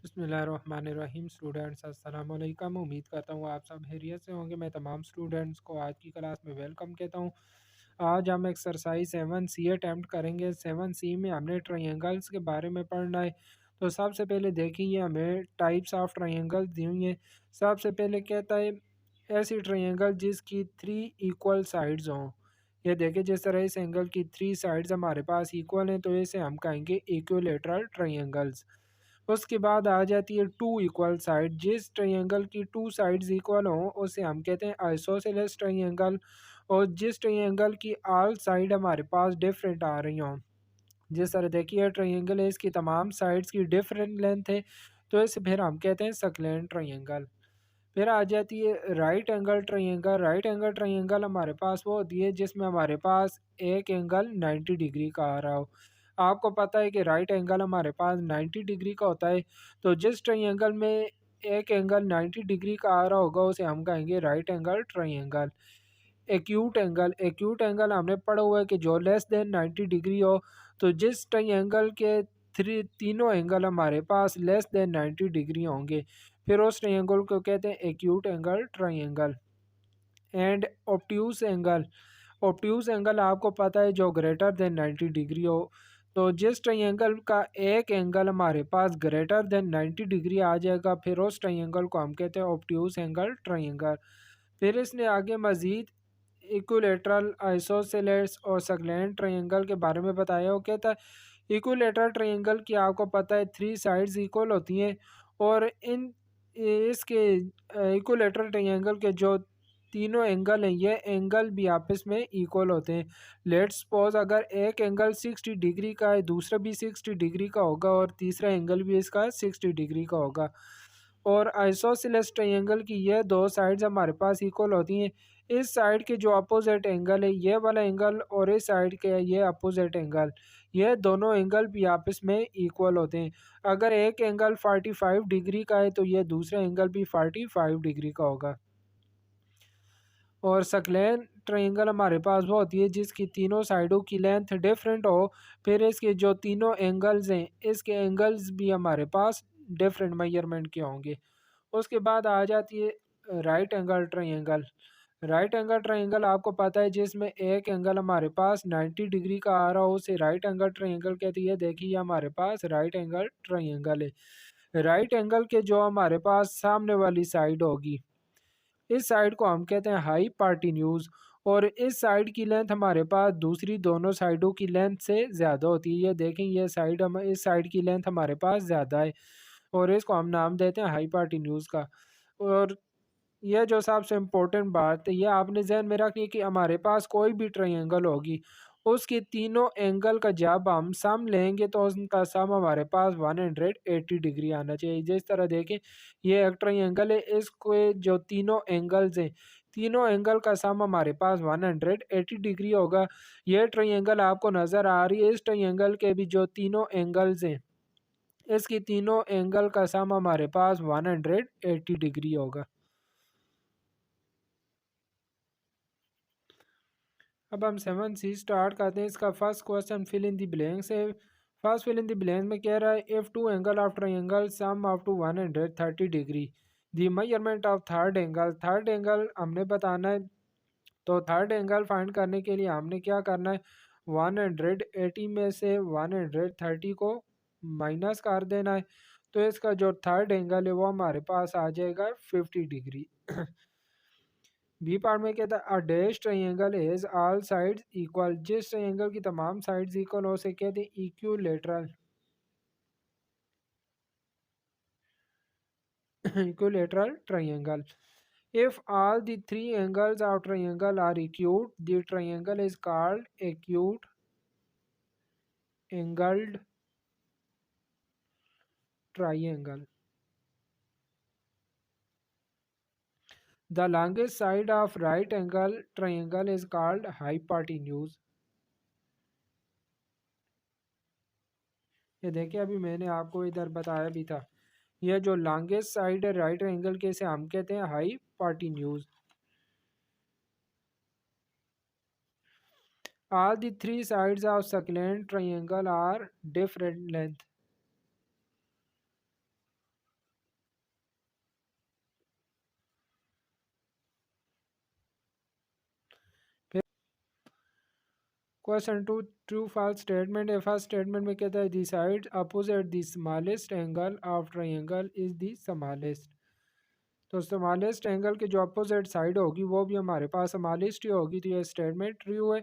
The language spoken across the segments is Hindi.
बिस्मिल्लाहिर्रहमानिर्रहीम। स्टूडेंट्स अस्सलाम वालेकुम। उम्मीद करता हूँ आप सब खैरियत से होंगे। मैं तमाम स्टूडेंट्स को आज की क्लास में वेलकम कहता हूँ। आज हम एक्सरसाइज 7C अटैम्प्ट करेंगे। 7C में हमने ट्रायंगल्स के बारे में पढ़ना है। तो सबसे पहले देखिए हमें टाइप्स ऑफ ट्रायंगल दी हुई हैं। सबसे पहले कहता है ऐसी ट्रायंगल जिसकी 3 इक्वल साइड्स हों। ये देखिए जिस तरह इस एंगल की 3 साइड्स हमारे पास इक्वल हैं तो इसे हम कहेंगे इक्विलेटरल ट्रायंगल्स। उसके बाद आ जाती है 2 इक्वल साइड। जिस ट्रायंगल की 2 साइड्स इक्वल हों उसे हम कहते हैं आइसोसेलेस ट्रायंगल। और जिस ट्रायंगल की ऑल साइड हमारे पास डिफरेंट आ रही हों, जिस तरह देखिए ट्रायंगल है इसकी तमाम साइड्स की डिफरेंट लेंथ है तो इसे फिर हम कहते हैं सक्लेंट ट्रायंगल। फिर आ जाती है right angle triangle. Right angle triangle हमारे पास वो होती है जिसमें हमारे पास एक एंगल 90 डिग्री का आ रहा हो। आपको पता है कि राइट एंगल हमारे पास 90 डिग्री का होता है। तो जिस ट्रायंगल में एक एंगल 90 डिग्री का आ रहा होगा उसे हम कहेंगे right angle triangle. Acute angle हमने पढ़ा हुआ है कि जो लेस देन 90 डिग्री हो। तो जिस ट्रायंगल के तीनों एंगल हमारे पास लेस देन 90 डिग्री होंगे फिर उस ट्रायंगल को कहते हैं acute angle triangle. And obtuse angle आपको पता है जो ग्रेटर देन 90 डिग्री हो। तो जिस ट्रायंगल का एक एंगल हमारे पास ग्रेटर देन 90 डिग्री आ जाएगा फिर उस ट्रायंगल को हम कहते हैं ऑब्ट्यूज एंगल ट्रायंगल। फिर इसने आगे मज़ीद इक्विलेटरल आइसोसेलेट्स और सगलेंट ट्रायंगल के बारे में बताया। वो कहता है इक्विलेटरल ट्रायंगल की आपको पता है 3 साइड्स इक्वल होती हैं। और इन इसके इक्विलेटरल ट्रायंगल के जो तीनों एंगल हैं ये एंगल भी आपस में इक्वल होते हैं। लेट्स सपोज अगर एक एंगल 60 डिग्री का है दूसरा भी 60 डिग्री का होगा और तीसरा एंगल भी इसका 60 डिग्री का होगा। और आइसोसेलेस ट्रायंगल की ये दो साइड्स हमारे पास इक्वल होती हैं। इस साइड के जो अपोजिट एंगल है ये वाला एंगल और इस साइड के ये अपोजिट एंगल ये दोनों एंगल भी आपस में इक्वल होते हैं। अगर एक एंगल 45 डिग्री का है तो ये दूसरा एंगल भी 45 डिग्री का होगा। और सकलेन ट्रायंगल हमारे पास वो होती है जिसकी तीनों साइडों की लेंथ डिफरेंट हो। फिर इसके जो तीनों एंगल्स हैं इसके एंगल्स भी हमारे पास डिफरेंट मेजरमेंट के होंगे। उसके बाद आ जाती है right angle triangle. Right angle triangle आपको पता है जिसमें एक एंगल हमारे पास 90 डिग्री का आ रहा हो उसे राइट एंगल ट्रायंगल कहती है। देखिए हमारे पास राइट एंगल ट्रायंगल है। राइट एंगल के जो हमारे पास सामने वाली साइड होगी इस साइड को हम कहते हैं हाइपार्टिन्यूज। और इस साइड की लेंथ हमारे पास दूसरी दोनों साइडों की लेंथ से ज़्यादा होती है। ये देखें ये साइड हम इस साइड की लेंथ हमारे पास ज़्यादा है और इसको हम नाम देते हैं हाइपार्टिन्यूज का। और यह जो सबसे इम्पोर्टेंट बात है ये आपने जहन में रखनी है कि हमारे पास कोई भी ट्रायंगल होगी उसके तीनों एंगल का जब हम सम लेंगे तो उनका सम हमारे पास 180 डिग्री आना चाहिए। जिस तरह देखें ये एक ट्रायंगल है इसके जो तीनों एंगल्स हैं तीनों एंगल का सम हमारे पास 180 डिग्री होगा। ये ट्रायंगल आपको नज़र आ रही है। इस ट्रायंगल के भी जो तीनों एंगल्स हैं इसकी तीनों एंगल का सम हमारे पास 180 डिग्री होगा। अब हम 7C स्टार्ट करते हैं। इसका first question fill in the blanks है। First fill in the blank में कह रहा है if two angle of triangle sum up to 130 degree the measurement of third angle. Third angle हमने बताना है। तो थर्ड एंगल फाइंड करने के लिए हमने क्या करना है 180 में से 130 को माइनस कर देना है। तो इसका जो थर्ड एंगल है वो हमारे पास आ जाएगा 50 डिग्री। बी पार्ट में कहता है a dash triangle is all sides equal. जिस ट्रायंगल की तमाम साइड्स इक्वल हो उसे कहते हैं equilateral equilateral triangle. If all the three angles of triangle are acute the triangle is called acute angled triangle. The longest side of right angle triangle is called hypotenuse। ये देखिए अभी मैंने आपको इधर बताया भी था। यह जो लॉन्गेस्ट साइड है राइट एंगल के इसे हम कहते हैं hypotenuse. All the three sides of succulent triangle are different length। Question two, true false statement है। फर्स्ट स्टेटमेंट में कहता है the side opposite the smallest angle of triangle is the smallest. तो स्मॉलेस्ट एंगल की जो अपोजिट साइड होगी वो भी हमारे पास स्मॉलेस्ट ही होगी, तो ये स्टेटमेंट ट्रू है।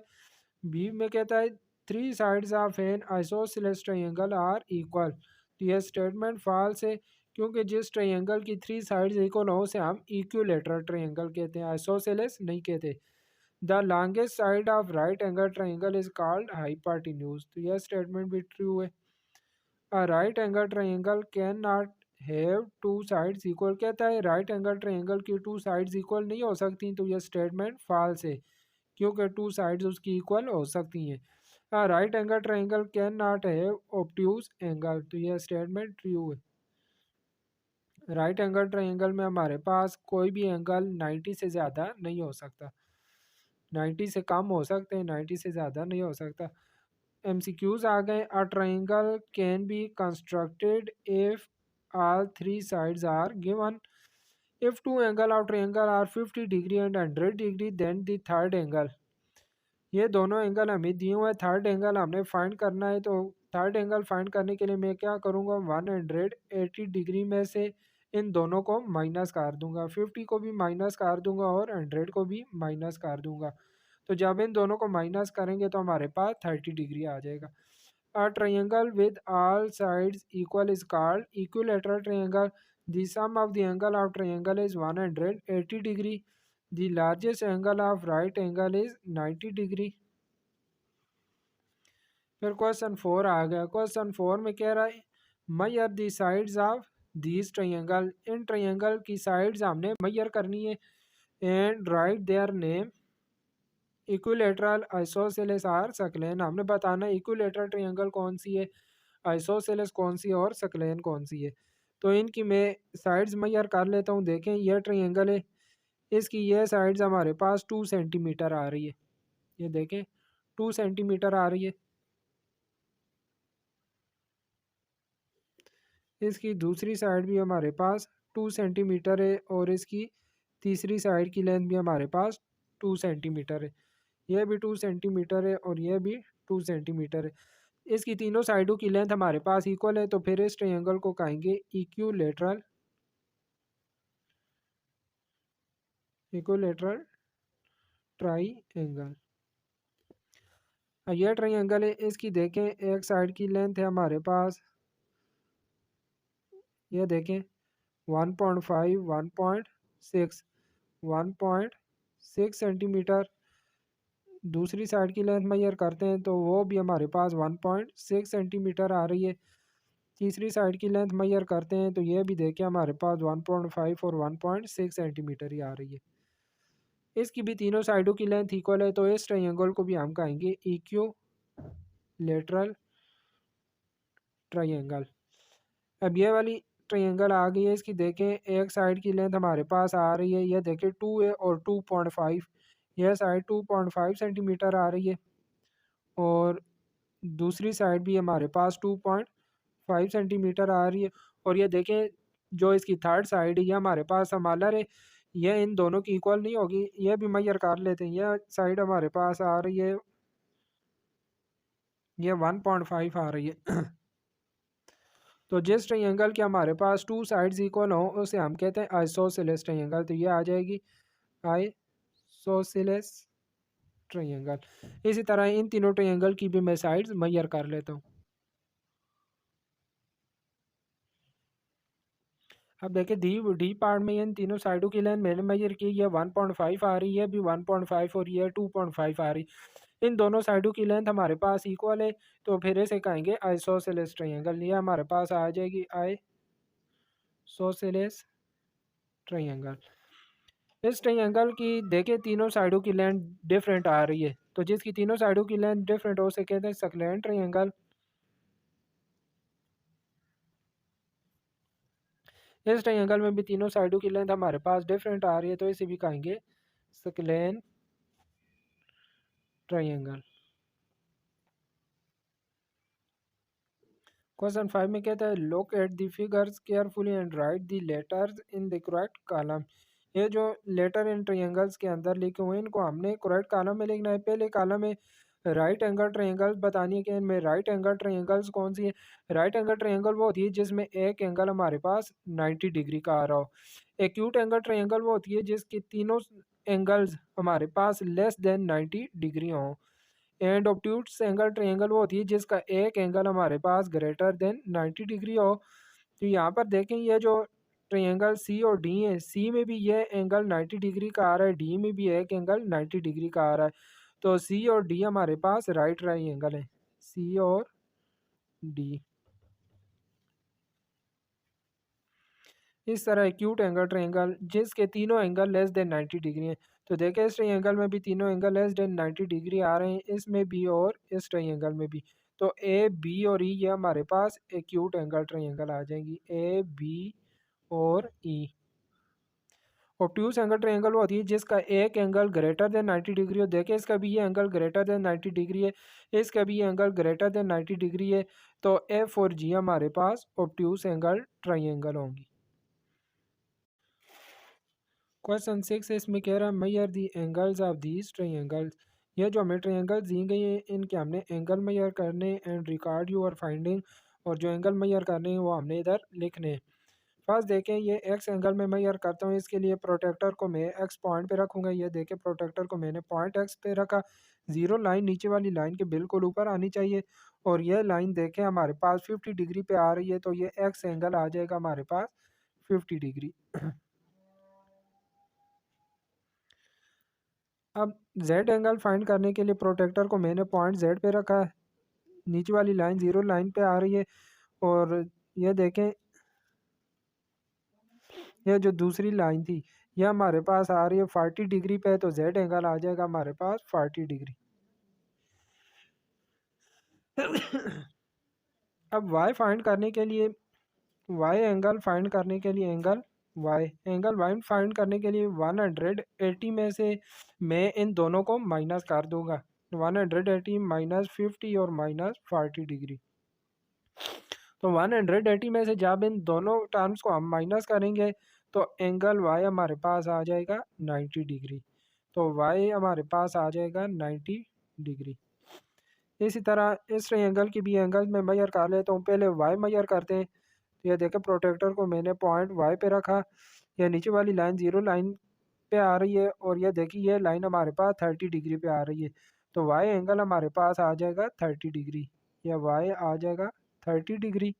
बी में कहता है three sides of an isosceles triangle are equal, तो यह स्टेटमेंट फॉल्स है, क्योंकि जिस ट्रायंगल की थ्री साइड्स इक्वल हो उसे हम इक्विलेटरल ट्रायंगल कहते हैं, आइसोसेलेस नहीं कहते। The longest side of right angle triangle is called hypotenuse, तो यह स्टेटमेंट भी ट्रू है। A right angle triangle can not have two sides equal, कहता है राइट एंगल ट्रायंगल की टू साइड्स इक्वल नहीं हो सकती, तो यह स्टेटमेंट फॉल्स है, क्योंकि टू साइड्स उसकी इक्वल हो सकती हैं। Right angle triangle can not have obtuse angle, तो यह स्टेटमेंट ट्रू है। राइट एंगल ट्रायंगल में हमारे पास कोई भी एंगल 90 से ज़्यादा नहीं हो सकता, 90 से कम हो सकते हैं, 90 से ज़्यादा नहीं हो सकता। MCQs आ गए। A triangle can be constructed if all three sides are given. If two angle of triangle are 50 degree and 100 degree, then the third angle, ये दोनों एंगल हमें दिए हुए हैं, थर्ड एंगल हमने फाइंड करना है। तो थर्ड एंगल फाइंड करने के लिए मैं क्या करूँगा, 180 डिग्री में से इन दोनों को माइनस कर दूंगा, 50 को भी माइनस कर दूंगा और 100 को भी माइनस कर दूंगा। तो जब इन दोनों को माइनस करेंगे तो हमारे पास 30 डिग्री आ जाएगा। A triangle with all sides equal is called equilateral triangle. The sum of the angle of triangle is 180 degree. The largest angle of right angle is 90 degree. फिर क्वेश्चन 4 आ गया। क्वेश्चन 4 में कह रहा है measure the sides of these triangle. In triangle की साइड्स हमने measure करनी है and write their name. Equilateral, isosceles और सक्लेन, हमने बताना है इक्विलेटरल ट्रायंगल कौन सी है, आइसोसेलेस कौन सी है और सक्लेन कौन सी है। तो इनकी मैं साइड्स मेजर कर लेता हूँ। देखें यह ट्रायंगल है, इसकी यह साइड्स हमारे पास 2 सेंटीमीटर आ रही है, ये देखें 2 सेंटीमीटर आ रही है। इसकी दूसरी साइड भी हमारे पास 2 सेंटीमीटर है और इसकी तीसरी साइड की लेंथ भी हमारे पास 2 सेंटीमीटर है। यह भी 2 सेंटीमीटर है और यह भी 2 सेंटीमीटर है। इसकी तीनों साइडों की लेंथ हमारे पास इक्वल है, तो फिर इस ट्रायंगल को कहेंगे इक्विलेटरल ट्रायंगल। यह ट्रायंगल है, इसकी देखें एक साइड की लेंथ है हमारे पास, यह देखें 1.5, 1.6, 1.6 सेंटीमीटर। दूसरी साइड की लेंथ मेजर करते हैं तो वो भी हमारे पास 1.6 सेंटीमीटर आ रही है। तीसरी साइड की लेंथ मेजर करते हैं तो ये भी देखिए हमारे पास 1.5 और 1.6 सेंटीमीटर ही आ रही है। इसकी भी तीनों साइडों की लेंथ इक्वल है, तो इस ट्रायंगल को भी हम कहेंगे इक्विलेटरल ट्रायंगल। अब ये वाली ट्रायंगल आ गई है, इसकी देखें एक साइड की लेंथ हमारे पास आ रही है, यह देखें 2 है और 2.5, यह साइड 2.5 सेंटीमीटर आ रही है और दूसरी साइड भी हमारे पास 2.5 सेंटीमीटर आ रही है। और ये देखें जो इसकी थर्ड साइड है यह हमारे पास स्मॉलर है, यह इन दोनों की इक्वल नहीं होगी। यह भी मेजर कर लेते हैं, यह साइड हमारे पास आ रही है, यह 1.5 आ रही है। तो जिस ट्रायंगल के हमारे पास टू साइड्स इक्वल हो उसे हम कहते हैं आइसोसेलेस ट्रायंगल। तो ये आ जाएगी आइसोसेलेस ट्रायंगल। इसी तरह इन तीनों ट्रायंगल की भी मैं साइड्स मेजर कर लेता हूँ। अब देखिए डी पार्ट में इन तीनों साइडों की लेंथ मैंने मेजर की, ये 1.5 आ रही है, भी 1.5 और ये 2.5 आ रही। इन दोनों साइडों की लेंथ हमारे पास इक्वल है, तो फिर इसे कहेंगे आइसोसेलेस ट्रायंगल। ये हमारे पास आ जाएगी आइसोसेलेस ट्रायंगल। इस ट्रायंगल की देखिए तीनों साइडों की लेंथ डिफरेंट आ रही है, तो जिसकी तीनों साइडों की लेंथ डिफरेंट हो उसे कहते हैं सक्लेन ट्रायंगल। इस ट्रायंगल में भी तीनों साइडों की लेंथ हमारे पास डिफरेंट आ रही है, तो इसे भी कहेंगे सक्लेन ट्रायंगल। क्वेश्चन 5 में कहता है look at the figures carefully and right the letters in the correct column. ये जो लेटर इन ट्रायंगल्स के अंदर लिखे हुए हैं इनको हमने करेक्ट कॉलम में लिखना है। पहले कॉलम में राइट एंगल ट्रायंगल बतानी है कि इनमें राइट एंगल ट्रायंगल्स कौन सी है। राइट एंगल ट्रायंगल वो होती है जिसमें एक एंगल हमारे पास 90 डिग्री का आ रहा हो। एक्यूट एंगल ट्रायंगल वो होती है जिसके तीनों एंगल्स हमारे पास लेस देन 90 डिग्री हों। एंड ऑब्ट्यूज एंगल ट्रायंगल वो होती है जिसका एक एंगल हमारे पास ग्रेटर देन 90 डिग्री हो। तो यहाँ पर देखें ये जो ट्रायंगल सी और डी है, सी में भी ये एंगल 90 डिग्री का आ रहा है, डी में भी एक एंगल 90 डिग्री का आ रहा है। तो सी और डी हमारे पास राइट ट्रायंगल है, सी और डी। इस तरह एक्यूट एंगल ट्रायंगल जिसके तीनों एंगल लेस देन 90 डिग्री हैं। तो देखें इस ट्रायंगल में भी तीनों एंगल लेस देन 90 डिग्री आ रहे हैं, इसमें भी और इस ट्रायंगल में भी। तो ए बी और ई ये हमारे पास एक्यूट एंगल ट्रायंगल आ जाएंगी, ए बी और ई। ऑब्ट्यूज एंगल ट्रायंगल होती है जिसका एक एंगल ग्रेटर देन 90 डिग्री हो। देखें इसका भी ये एंगल ग्रेटर देन 90 डिग्री है, इसका भी ये एंगल ग्रेटर देन 90 डिग्री है। तो एफ और जी हमारे पास ऑब्ट्यूज एंगल ट्रायंगल होंगी। क्वेश्चन 6 इसमें कह रहा है measure the angles of these triangles. ये जो हमें ट्रायंगल्स दी गई हैं इनके हमने एंगल मैयर करने एंड रिकॉर्ड यूर फाइंडिंग, और जो एंगल मैयर करने हैं वो हमने इधर लिखने हैं। फर्स्ट देखें ये एक्स एंगल में मैयर करता हूँ, इसके लिए प्रोटेक्टर को मैं एक्स पॉइंट पे रखूँगा। ये देखें प्रोटेक्टर को मैंने पॉइंट एक्स पे रखा, जीरो लाइन नीचे वाली लाइन के बिल्कुल ऊपर आनी चाहिए, और ये लाइन देखें हमारे पास 50 डिग्री पे आ रही है, तो ये एक्स एंगल आ जाएगा हमारे पास 50 डिग्री। अब जेड एंगल फाइंड करने के लिए प्रोटेक्टर को मैंने पॉइंट जेड पे रखा है, नीचे वाली लाइन जीरो लाइन पे आ रही है, और ये देखें ये जो दूसरी लाइन थी ये हमारे पास आ रही है 40 डिग्री पे, तो जेड एंगल आ जाएगा हमारे पास 40 डिग्री। अब वाई फाइंड करने के लिए वाई एंगल फाइंड करने के लिए एंगल वाई फाइंड करने के लिए 180 में से मैं इन दोनों को माइनस कर दूंगा, 180 माइनस 50 और माइनस 40 डिग्री। तो 180 में से जब इन दोनों टर्म्स को हम माइनस करेंगे तो एंगल वाई हमारे पास आ जाएगा 90 डिग्री। तो वाई हमारे पास आ जाएगा 90 डिग्री। इसी तरह इस ट्रायंगल की भी एंगल में मेजर कर लेता हूँ। पहले वाई मेजर करते हैं। तो ये देखें प्रोटेक्टर को मैंने पॉइंट वाई पे रखा, यह नीचे वाली लाइन जीरो लाइन पे आ रही है, और यह देखिए ये लाइन हमारे पास 30 डिग्री पे आ रही है। तो वाई एंगल हमारे पास आ जाएगा 30 डिग्री, या वाई आ जाएगा 30 डिग्री।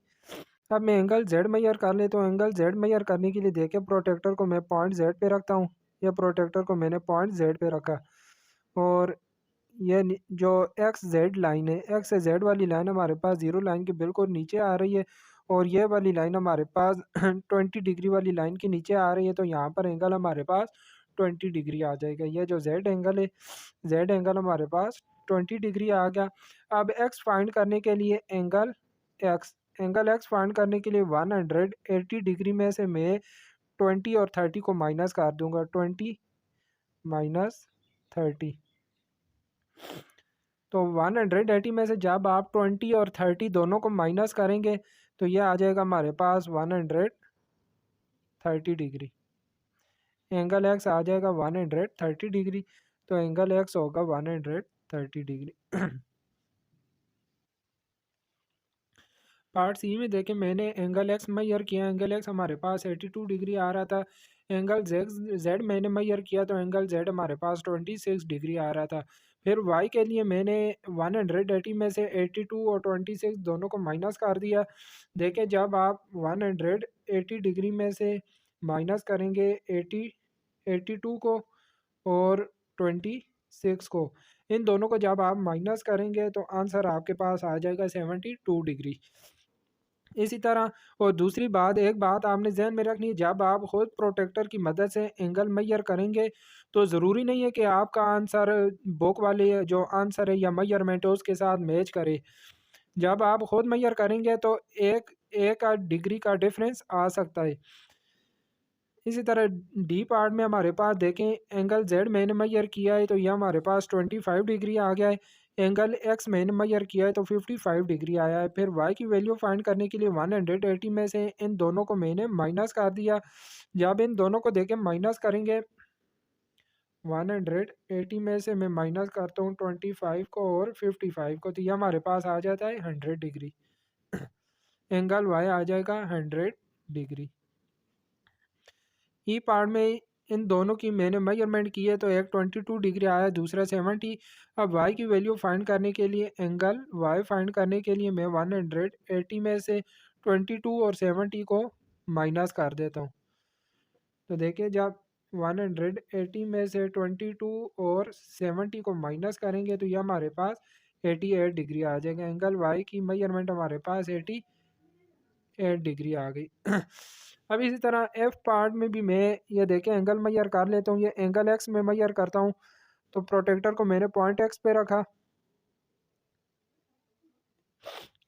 अब मैं एंगल जेड मेजर कर लेता हूँ। एंगल जेड मेजर करने के लिए देखें प्रोटेक्टर को मैं पॉइंट जेड पे रखता हूँ, या प्रोटेक्टर को मैंने पॉइंट जेड पे रखा, और ये जो एक्स जेड लाइन है, एक्स से जेड वाली लाइन हमारे पास जीरो लाइन के बिल्कुल नीचे आ रही है, और ये वाली लाइन हमारे पास 20 डिग्री वाली लाइन के नीचे आ रही है। तो यहाँ पर एंगल हमारे पास 20 डिग्री आ जाएगा। ये जो जेड एंगल है, जेड एंगल हमारे पास 20 डिग्री आ गया। अब एक्स फाइंड करने के लिए एंगल एक्स फाइंड करने के लिए 180 डिग्री में से मैं 20 और 30 को माइनस कर दूंगा, 20 माइनस 30। तो 180 में से जब आप 20 और 30 दोनों को माइनस करेंगे तो ये आ जाएगा हमारे पास 130 डिग्री। एंगल एक्स आ जाएगा 130 डिग्री, तो एंगल एक्स होगा 130 डिग्री। पार्ट सी में देखें मैंने एंगल एक्स मेजर किया, एंगल एक्स हमारे पास 82 डिग्री आ रहा था। एंगल जेड मैंने मेजर किया तो एंगल जेड हमारे पास 26 डिग्री आ रहा था। फिर वाई के लिए मैंने 180 में से 82 और 26 दोनों को माइनस कर दिया। देखें जब आप 180 डिग्री में से माइनस करेंगे 82 को और 26 को, इन दोनों को जब आप माइनस करेंगे तो आंसर आपके पास आ जाएगा 72 डिग्री। इसी तरह और दूसरी बात, एक बात आपने जहन में रखनी है, जब आप खुद प्रोटेक्टर की मदद से एंगल मेजर करेंगे तो ज़रूरी नहीं है कि आपका आंसर बुक वाले जो आंसर है या मेजरमेंट है उसके साथ मैच करे। जब आप खुद मेजर करेंगे तो एक एक आध डिग्री का डिफरेंस आ सकता है। इसी तरह डी पार्ट में हमारे पास देखें एंगल जेड मैंने मेजर किया है तो यह हमारे पास 25 डिग्री आ गया है। एंगल एक्स मैंने मेजर किया है तो 55 डिग्री आया है। फिर वाई की वैल्यू फाइंड करने के लिए 180 में से इन दोनों को मैंने माइनस कर दिया। जब इन दोनों को देखें माइनस करेंगे 180 में से मैं माइनस करता हूँ 25 को और 55 को, तो ये हमारे पास आ जाता है 100 डिग्री। एंगल वाई आ जाएगा 100 डिग्री। ई पार्ट में इन दोनों की मैंने मेजरमेंट की है, तो एक 22 डिग्री आया, दूसरा 70। अब वाई की वैल्यू फाइंड करने के लिए, एंगल वाई फाइंड करने के लिए मैं 180 में से 22 और 70 को माइनस कर देता हूँ। तो देखिए जब 180 में से 22 और 70 को माइनस करेंगे तो ये हमारे पास 88 डिग्री आ जाएगा। एंगल वाई की मेजरमेंट हमारे पास 88 डिग्री आ गई। अब इसी तरह एफ पार्ट में भी मैं ये देखें एंगल मेजर कर लेता हूँ। ये एंगल एक्स में मेजर करता हूँ, तो प्रोटेक्टर को मैंने पॉइंट एक्स पे रखा।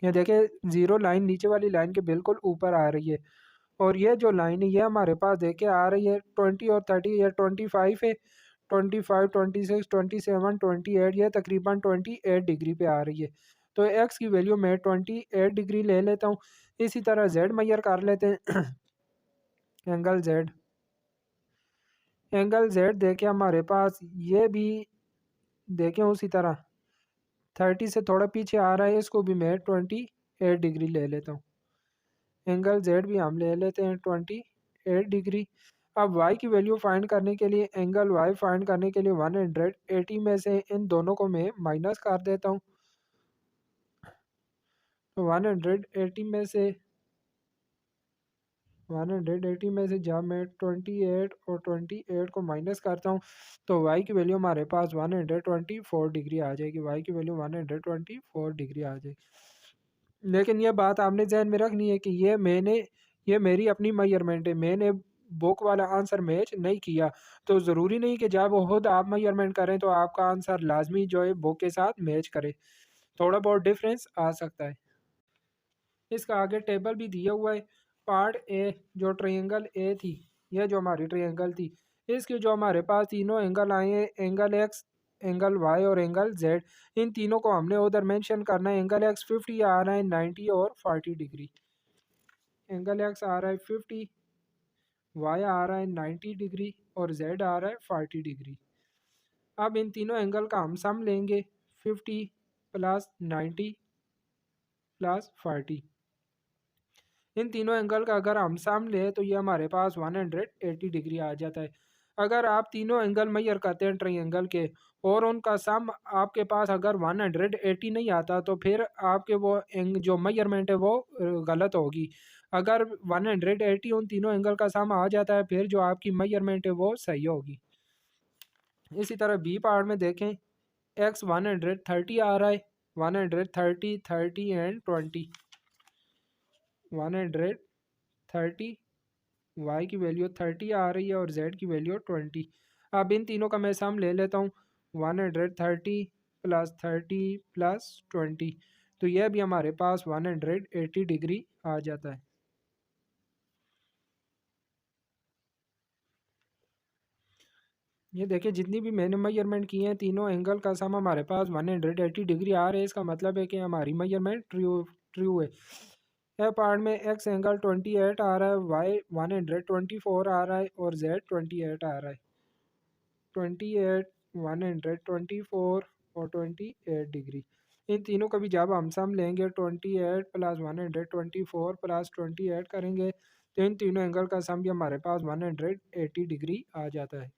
ये देखें जीरो लाइन नीचे वाली लाइन के बिल्कुल ऊपर आ रही है, और ये जो लाइन है ये हमारे पास देखे आ रही है 20 और 30, या 25 है, 25, 26, 27, 28, ये तकरीबन 28 डिग्री पे आ रही है। तो एक्स की वैल्यू मैं 28 डिग्री ले लेता हूँ। इसी तरह जेड मेजर कर लेते हैं। एंगल जेड, एंगल जेड देखे हमारे पास ये भी देखें उसी तरह 30 से थोड़ा पीछे आ रहा है, इसको भी मैं 28 डिग्री ले लेता हूँ। एंगल जेड भी हम ले लेते हैं 28 डिग्री। अब y की वैल्यू फाइंड करने के लिए, एंगल y फाइंड करने के लिए 180 में से इन दोनों को मैं माइनस कर देता हूँ। तो 180 में से जब मैं 28 और 28 को माइनस करता हूँ तो y की वैल्यू हमारे पास 124 डिग्री आ जाएगी। y की वैल्यू 124 डिग्री आ जाएगी। लेकिन यह बात आपने ध्यान में रखनी है कि ये मेरी अपनी मेजरमेंट है, मैंने बुक वाला आंसर मैच नहीं किया। तो ज़रूरी नहीं कि जब खुद आप मेजरमेंट करें तो आपका आंसर लाजमी जो है बुक के साथ मैच करे, थोड़ा बहुत डिफरेंस आ सकता है। इसका आगे टेबल भी दिया हुआ है। पार्ट ए जो ट्रायंगल ए थी, यह जो हमारी ट्रायंगल थी, इसके जो हमारे पास तीनों एंगल आए हैं, एंगल एक्स, एंगल वाई और एंगल जेड, इन तीनों को हमने उधर मेंशन करना है। एंगल एक्स 50 आ रहा है, 90 और 40 डिग्री। एंगल एक्स आ रहा है 50, वाई आ रहा है 90 डिग्री और जेड आ रहा है 40 डिग्री। अब इन तीनों एंगल का हम सम लेंगे, 50 प्लस 90 प्लस 40। इन तीनों एंगल का अगर हम सम ले तो ये हमारे पास 180 डिग्री आ जाता है। अगर आप तीनों एंगल मेजर करते हैं ट्रायंगल के और उनका सम आपके पास अगर 180 नहीं आता तो फिर आपके वो जो मेजरमेंट है वो गलत होगी। अगर 180 उन तीनों एंगल का सम आ जाता है फिर जो आपकी मेजरमेंट है वो सही होगी। इसी तरह बी पार्ट में देखें, एक्स 130 आ रहा है, 130, 30 एंड 20, 130, वाई की वैल्यू 30 आ रही है और जेड की वैल्यू 20। अब इन तीनों का मैं सम ले लेता हूँ, 130 प्लस 30 प्लस 20, तो यह भी हमारे पास 180 डिग्री आ जाता है। ये देखिए जितनी भी मैंने मेजरमेंट की हैं तीनों एंगल का सम हमारे पास 180 डिग्री आ रहा है। इसका मतलब है कि हमारी मेजरमेंट ट्रू है। यह पार्ट में एक्स एंगल 28 आ रहा है, वाई 124 आ रहा है और जेड 28 आ रहा है। 28, 124 और 28 डिग्री, इन तीनों का भी जब हम सम लेंगे 28 प्लस 124 प्लस 28 करेंगे तो इन तीनों एंगल का सम भी हमारे पास 180 डिग्री आ जाता है।